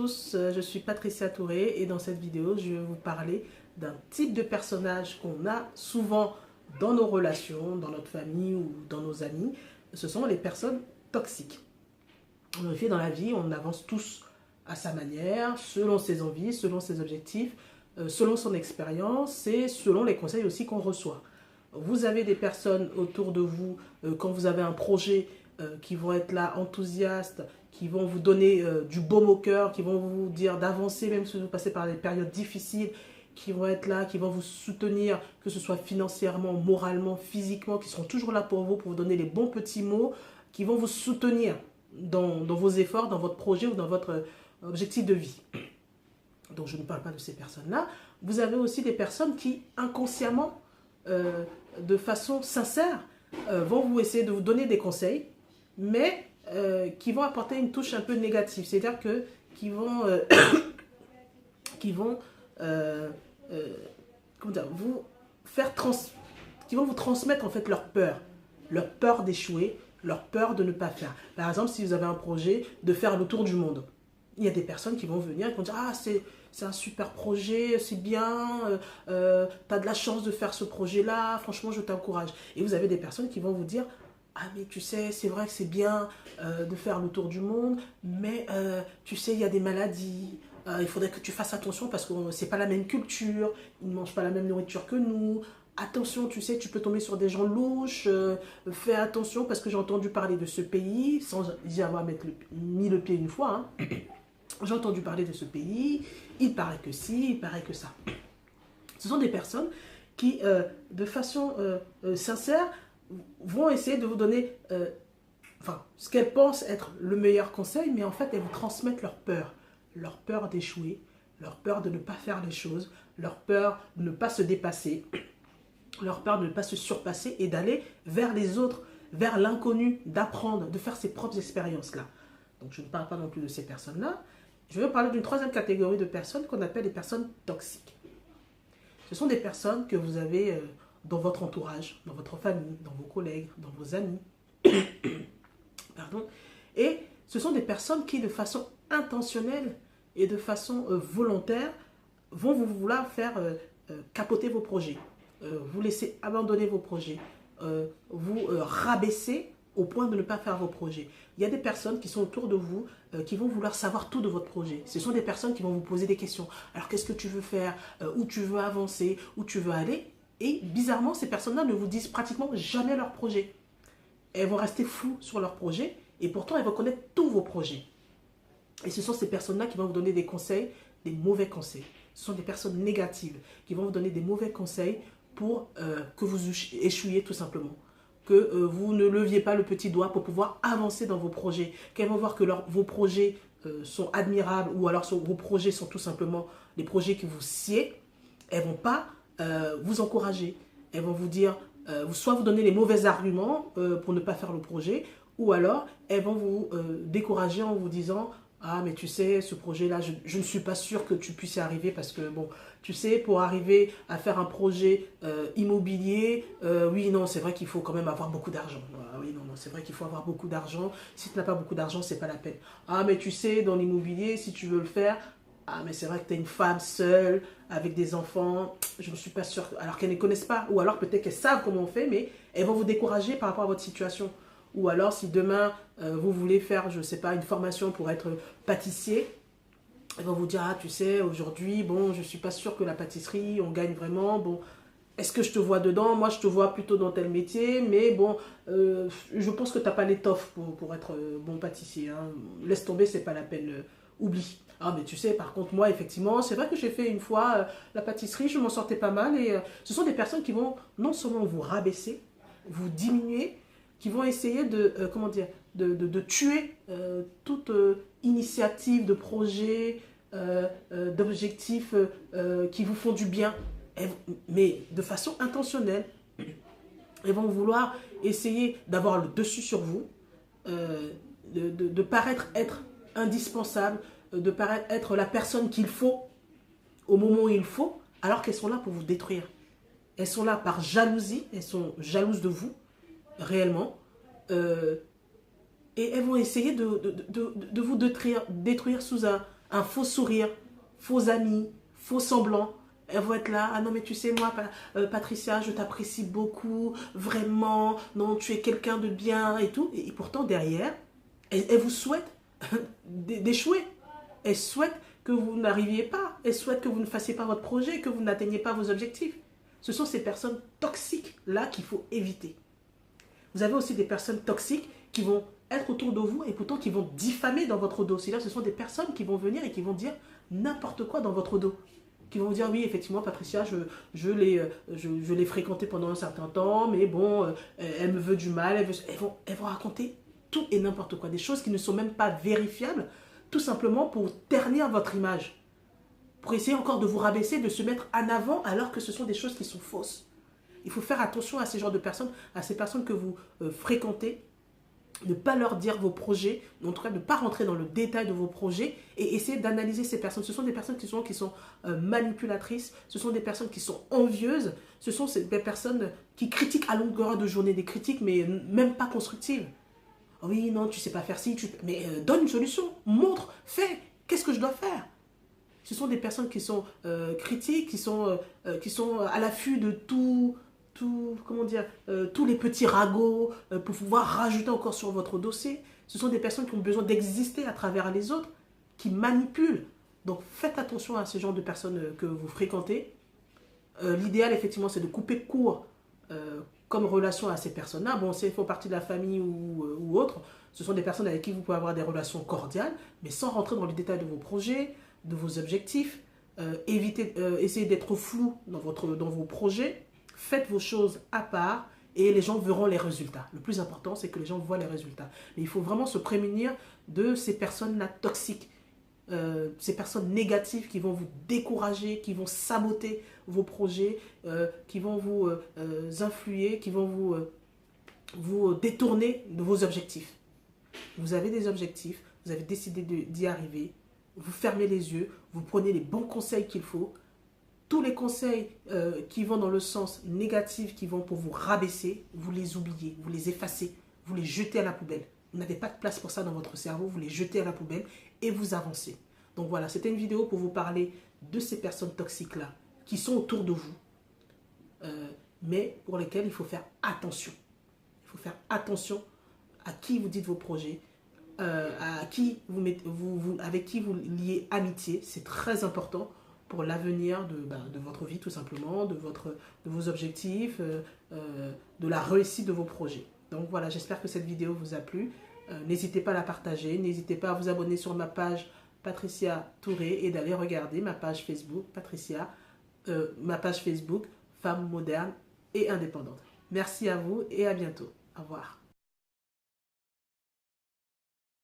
tous, je suis Patricia Touré et dans cette vidéo, je vais vous parler d'un type de personnage qu'on a souvent dans nos relations, dans notre famille ou dans nos amis. Ce sont les personnes toxiques. En effet, dans la vie, on avance tous à sa manière, selon ses envies, selon ses objectifs, selon son expérience et selon les conseils aussi qu'on reçoit. Vous avez des personnes autour de vous, quand vous avez un projet, qui vont être là enthousiastes, qui vont vous donner du baume au cœur, qui vont vous dire d'avancer même si vous passez par des périodes difficiles, qui vont être là, qui vont vous soutenir, que ce soit financièrement, moralement, physiquement, qui seront toujours là pour vous donner les bons petits mots, qui vont vous soutenir dans vos efforts, dans votre projet ou dans votre objectif de vie. Donc je ne parle pas de ces personnes-là. Vous avez aussi des personnes qui, inconsciemment, de façon sincère, vont vous essayer de vous donner des conseils, mais qui vont apporter une touche un peu négative. C'est-à-dire que qui vont comment dire, qui vont vous transmettre en fait leur peur d'échouer, leur peur de ne pas faire. Par exemple, si vous avez un projet de faire le tour du monde, il y a des personnes qui vont venir et qui vont dire « Ah, c'est un super projet, c'est bien, tu as de la chance de faire ce projet-là, franchement, je t'encourage. » Et vous avez des personnes qui vont vous dire « Ah, mais tu sais, c'est vrai que c'est bien de faire le tour du monde, mais tu sais, il y a des maladies, il faudrait que tu fasses attention parce que c'est pas la même culture, ils ne mangent pas la même nourriture que nous. Attention, tu sais, tu peux tomber sur des gens louches, fais attention parce que j'ai entendu parler de ce pays, sans y avoir mis le pied une fois, hein. J'ai entendu parler de ce pays, il paraît que ci, il paraît que ça. » Ce sont des personnes qui, de façon sincère, vont essayer de vous donner ce qu'elles pensent être le meilleur conseil, mais en fait, elles vous transmettent leur peur d'échouer, leur peur de ne pas faire les choses, leur peur de ne pas se dépasser, leur peur de ne pas se surpasser et d'aller vers les autres, vers l'inconnu, d'apprendre, de faire ses propres expériences-là. Donc, je ne parle pas non plus de ces personnes-là. Je vais parler d'une troisième catégorie de personnes qu'on appelle les personnes toxiques. Ce sont des personnes que vous avez dans votre entourage, dans votre famille, dans vos collègues, dans vos amis. Pardon. Et ce sont des personnes qui, de façon intentionnelle et de façon volontaire, vont vous vouloir faire capoter vos projets, vous laisser abandonner vos projets, vous rabaisser au point de ne pas faire vos projets. Il y a des personnes qui sont autour de vous qui vont vouloir savoir tout de votre projet. Ce sont des personnes qui vont vous poser des questions. Alors, qu'est-ce que tu veux faire? Où tu veux avancer? Où tu veux aller? Et bizarrement, ces personnes-là ne vous disent pratiquement jamais leur projet. Elles vont rester floues sur leur projet et pourtant, elles vont connaître tous vos projets. Et ce sont ces personnes-là qui vont vous donner des conseils, des mauvais conseils. Ce sont des personnes négatives qui vont vous donner des mauvais conseils pour que vous échouiez tout simplement. Que vous ne leviez pas le petit doigt pour pouvoir avancer dans vos projets. Qu'elles vont voir que vos projets sont admirables ou alors vos projets sont tout simplement des projets qui vous sied. Elles ne vont pas vous encourager. Elles vont vous dire, soit vous donner les mauvais arguments pour ne pas faire le projet, ou alors elles vont vous décourager en vous disant « Ah, mais tu sais, ce projet-là, je ne suis pas sûre que tu puisses y arriver parce que, bon, tu sais, pour arriver à faire un projet immobilier, oui, non, c'est vrai qu'il faut quand même avoir beaucoup d'argent. Ah, oui, non, c'est vrai qu'il faut avoir beaucoup d'argent. Si tu n'as pas beaucoup d'argent, c'est pas la peine. Ah, mais tu sais, dans l'immobilier, si tu veux le faire, ah, mais c'est vrai que tu es une femme seule, avec des enfants, je ne suis pas sûre. » Alors qu'elles ne connaissent pas, ou alors peut-être qu'elles savent comment on fait, mais elles vont vous décourager par rapport à votre situation. Ou alors, si demain, vous voulez faire, je ne sais pas, une formation pour être pâtissier, ils vont vous dire, ah, tu sais, aujourd'hui, bon, je ne suis pas sûre que la pâtisserie, on gagne vraiment, bon, est-ce que je te vois dedans? Moi, je te vois plutôt dans tel métier, mais bon, je pense que tu n'as pas l'étoffe pour être bon pâtissier, hein. Laisse tomber, c'est pas la peine, oublie. Ah, mais tu sais, par contre, moi, effectivement, c'est vrai que j'ai fait une fois la pâtisserie, je m'en sortais pas mal, et ce sont des personnes qui vont non seulement vous rabaisser, vous diminuer, qui vont essayer de tuer toute initiative de projet, d'objectifs qui vous font du bien, mais de façon intentionnelle. Elles vont vouloir essayer d'avoir le dessus sur vous, de paraître être indispensable, de paraître être la personne qu'il faut au moment où il faut, alors qu'elles sont là pour vous détruire. Elles sont là par jalousie, elles sont jalouses de vous, réellement, et elles vont essayer de vous détruire sous un un faux sourire, faux amis, faux semblants. Elles vont être là, ah non mais tu sais moi, Patricia, je t'apprécie beaucoup, vraiment, non tu es quelqu'un de bien et tout. Et pourtant derrière, elles vous souhaitent d'échouer. Elles souhaitent que vous n'arriviez pas. Elles souhaitent que vous ne fassiez pas votre projet, que vous n'atteigniez pas vos objectifs. Ce sont ces personnes toxiques-là qu'il faut éviter. Vous avez aussi des personnes toxiques qui vont être autour de vous et pourtant qui vont diffamer dans votre dos. C'est-à-dire ce sont des personnes qui vont venir et qui vont dire n'importe quoi dans votre dos. Qui vont vous dire oui effectivement Patricia je l'ai fréquentée pendant un certain temps mais bon elle me veut du mal, elles vont raconter tout et n'importe quoi, des choses qui ne sont même pas vérifiables, tout simplement pour ternir votre image, pour essayer encore de vous rabaisser, de se mettre en avant alors que ce sont des choses qui sont fausses. Il faut faire attention à ces genres de personnes, à ces personnes que vous fréquentez, ne pas leur dire vos projets, en tout cas ne pas rentrer dans le détail de vos projets et essayer d'analyser ces personnes. Ce sont des personnes qui sont manipulatrices, ce sont des personnes qui sont envieuses, ce sont des personnes qui critiquent à longueur de journée, des critiques mais même pas constructives. Oui, non, tu sais pas faire ci, mais donne une solution, montre, fais, qu'est-ce que je dois faire? Ce sont des personnes qui sont critiques, qui sont à l'affût de comment dire, tous les petits ragots pour pouvoir rajouter encore sur votre dossier. Ce sont des personnes qui ont besoin d'exister à travers les autres, qui manipulent. Donc faites attention à ce genre de personnes que vous fréquentez. L'idéal, effectivement, c'est de couper court comme relation à ces personnes-là. Bon, si elles font partie de la famille ou autre, ce sont des personnes avec qui vous pouvez avoir des relations cordiales, mais sans rentrer dans les détails de vos projets, de vos objectifs. Essayez d'être flou dans vos projets. Faites vos choses à part et les gens verront les résultats. Le plus important, c'est que les gens voient les résultats. Mais il faut vraiment se prémunir de ces personnes-là toxiques, ces personnes négatives qui vont vous décourager, qui vont saboter vos projets, qui vont vous influer, qui vont vous détourner de vos objectifs. Vous avez des objectifs, vous avez décidé d'y arriver, vous fermez les yeux, vous prenez les bons conseils qu'il faut. Tous les conseils qui vont dans le sens négatif, qui vont pour vous rabaisser, vous les oubliez, vous les effacez, vous les jetez à la poubelle. Vous n'avez pas de place pour ça dans votre cerveau, vous les jetez à la poubelle et vous avancez. Donc voilà, c'était une vidéo pour vous parler de ces personnes toxiques-là qui sont autour de vous, mais pour lesquelles il faut faire attention. Il faut faire attention à qui vous dites vos projets, avec qui vous liez amitié, c'est très important pour l'avenir de votre vie tout simplement, de vos objectifs, de la réussite de vos projets. Donc voilà, j'espère que cette vidéo vous a plu. N'hésitez pas à la partager, n'hésitez pas à vous abonner sur ma page Patricia Touré et d'aller regarder ma page Facebook ma page Facebook Femme moderne et indépendante. Merci à vous et à bientôt. Au revoir.